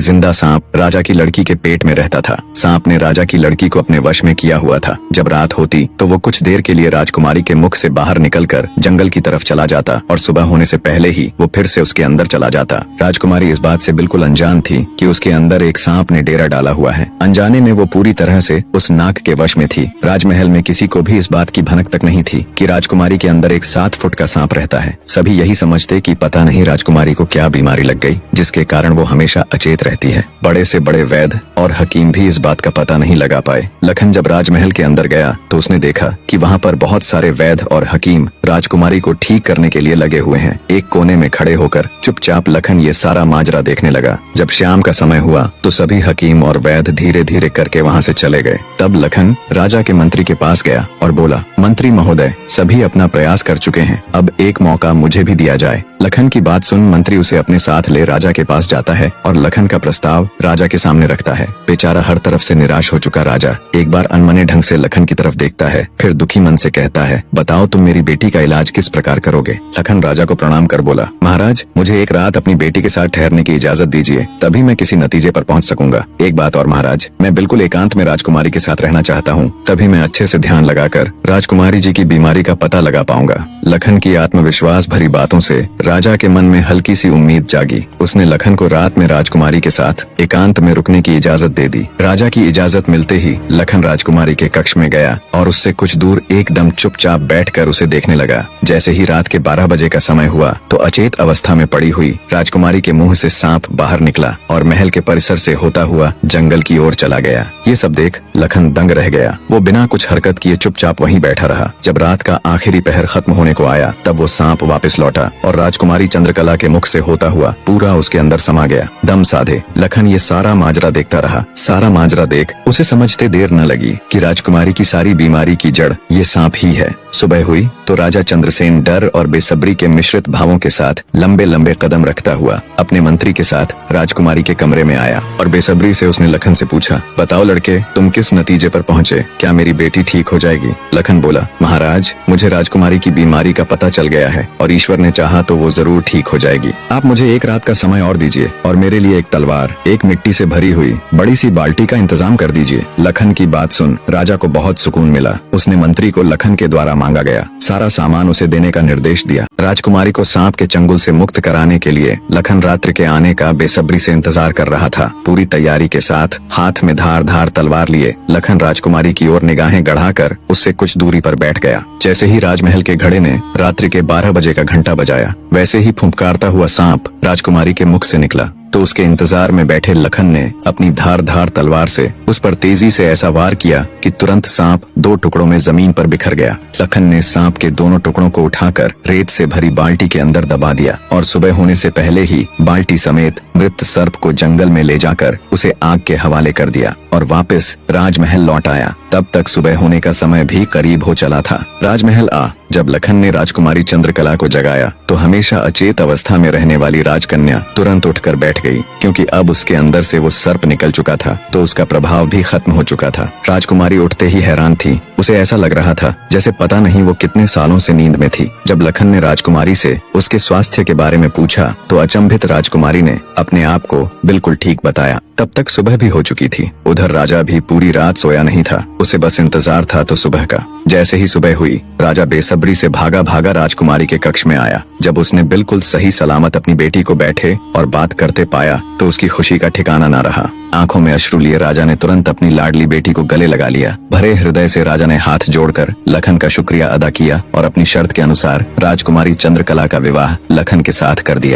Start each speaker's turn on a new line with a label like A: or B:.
A: जिंदा सांप राजा की लड़की के पेट में रहता था। सांप ने राजा की लड़की को अपने वश में किया हुआ था। जब रात होती तो वो कुछ देर के लिए राजकुमारी के मुख से बाहर निकलकर जंगल की तरफ चला जाता और सुबह होने से पहले ही वो फिर से उसके अंदर चला जाता। राजकुमारी इस बात से बिल्कुल अनजान थी कि उसके अंदर एक सांप ने डेरा डाला हुआ है। अनजाने में वो पूरी तरह से उस नाग के वश में थी। राजमहल में किसी को भी इस बात की भनक तक नहीं थी कि राजकुमारी के अंदर एक 7 फुट का सांप रहता है। सभी यही समझते कि पता नहीं राजकुमारी को क्या बीमारी लग गई जिसके कारण वो हमेशा अचेत रहती है। बड़े से बड़े वैद्य और हकीम भी इस बात का पता नहीं लगा पाए। लखन जब राजमहल के अंदर गया तो उसने देखा कि वहाँ पर बहुत सारे वैद्य और हकीम राजकुमारी को ठीक करने के लिए लगे हुए हैं। एक कोने में खड़े होकर चुपचाप लखन ये सारा माजरा देखने लगा। जब शाम का समय हुआ तो सभी हकीम और वैद्य धीरे धीरे करके वहाँ से चले गए। तब लखन राजा के मंत्री के पास गया और बोला, मंत्री महोदय, सभी अपना प्रयास कर चुके हैं, अब एक मौका मुझे भी दिया जाए। लखन की बात सुन मंत्री उसे अपने साथ ले राजा के पास जाता है और लखन का प्रस्ताव राजा के सामने रखता है। बेचारा हर तरफ से निराश हो चुका राजा एक बार अनमने ढंग से लखन की तरफ देखता है, फिर दुखी मन से कहता है, बताओ तुम मेरी बेटी का इलाज किस प्रकार करोगे। लखन राजा को प्रणाम कर बोला, महाराज, मुझे एक रात अपनी बेटी के साथ ठहरने की इजाजत दीजिए, तभी मैं किसी नतीजे पर पहुंच सकूंगा। एक बात और महाराज, मैं बिल्कुल एकांत में राजकुमारी के साथ रहना चाहता हूँ, तभी मैं अच्छे से ध्यान लगाकर राजकुमारी जी की बीमारी का पता लगा पाऊंगा। लखन की आत्मविश्वास भरी बातों से राजा के मन में हल्की सी उम्मीद जागी। उसने लखन को रात में राजकुमारी के साथ एकांत में रुकने की इजाजत दे दी। राजा की इजाजत मिलते ही लखन राजकुमारी के कक्ष में गया और उससे कुछ दूर एकदम चुपचाप बैठकर उसे देखने लगा। जैसे ही रात के 12 बजे का समय हुआ तो अचेत अवस्था में पड़ी हुई राजकुमारी के मुंह से सांप बाहर निकला और महल के परिसर से होता हुआ जंगल की ओर चला गया। ये सब देख लखन दंग रह गया। वो बिना कुछ हरकत किए चुपचाप वहीं बैठा रहा। जब रात का आखिरी पहर खत्म होने को आया तब वो सांप वापस लौटा और राजकुमारी चंद्रकला के मुख से होता हुआ पूरा उसके अंदर समा गया। दम साधे लखन ये सारा माजरा देखता रहा। सारा माजरा देख उसे समझते देर न लगी कि राजकुमारी की सारी बीमारी की जड़ ये सांप ही है। सुबह हुई तो राजा चंद्रसेन डर और बेसब्री के मिश्रित भावों के साथ लंबे लंबे कदम रखता हुआ अपने मंत्री के साथ राजकुमारी के कमरे में आया और बेसब्री से उसने लखन से पूछा, बताओ लड़के, तुम किस नतीजे पर पहुँचे? क्या मेरी बेटी ठीक हो जाएगी? लखन बोला, महाराज, मुझे राजकुमारी की बीमारी का पता चल गया है और ईश्वर ने चाहा तो वो जरूर ठीक हो जाएगी। आप मुझे एक रात का समय और दीजिए और मेरे लिए एक तलवार, एक मिट्टी से भरी हुई बड़ी सी बाल्टी का इंतजाम कर दीजिए। लखन की बात सुन राजा को बहुत सुकून मिला। उसने मंत्री को लखन के द्वारा मांगा गया सारा सामान उसे देने का निर्देश दिया। राजकुमारी को सांप के चंगुल से मुक्त कराने के लिए लखन रात्रि के आने का बेसब्री से इंतजार कर रहा था। पूरी तैयारी के साथ हाथ में धार तलवार लिए लखन राजकुमारी की ओर निगाहें गढ़ाकर उससे कुछ दूरी पर बैठ गया। जैसे ही राजमहल के घड़े ने रात्रि के 12 बजे का घंटा बजाया, वैसे ही फुंफकारता हुआ सांप राजकुमारी के मुख से निकला तो उसके इंतजार में बैठे लखन ने अपनी धार तलवार से उस पर तेजी से ऐसा वार किया कि तुरंत सांप 2 टुकड़ों में जमीन पर बिखर गया। लखन ने सांप के दोनों टुकड़ों को उठाकर रेत से भरी बाल्टी के अंदर दबा दिया और सुबह होने से पहले ही बाल्टी समेत मृत सर्प को जंगल में ले जाकर उसे आग के हवाले कर दिया और वापस राजमहल लौट आया। तब तक सुबह होने का समय भी करीब हो चला था। राजमहल जब लखन ने राजकुमारी चंद्रकला को जगाया तो हमेशा अचेत अवस्था में रहने वाली राजकन्या तुरंत उठकर बैठ गई, क्योंकि अब उसके अंदर से वो सर्प निकल चुका था तो उसका प्रभाव भी खत्म हो चुका था। राजकुमारी उठते ही हैरान थी। उसे ऐसा लग रहा था जैसे पता नहीं वो कितने सालों से नींद में थी। जब लखन ने राजकुमारी से उसके स्वास्थ्य के बारे में पूछा तो अचंभित राजकुमारी ने अपने आप को बिल्कुल ठीक बताया। तब तक सुबह भी हो चुकी थी। उधर राजा भी पूरी रात सोया नहीं था। उसे बस इंतजार था तो सुबह का। जैसे ही सुबह हुई राजा बेसब्री से भागा राजकुमारी के कक्ष में आया। जब उसने बिल्कुल सही सलामत अपनी बेटी को बैठे और बात करते पाया तो उसकी खुशी का ठिकाना न रहा। आंखों में अश्रु लिए राजा ने तुरंत अपनी लाडली बेटी को गले लगा लिया। भरे हृदय से राजा ने हाथ जोड़कर लखन का शुक्रिया अदा किया और अपनी शर्त के अनुसार राजकुमारी चंद्रकला का विवाह लखन के साथ कर दिया।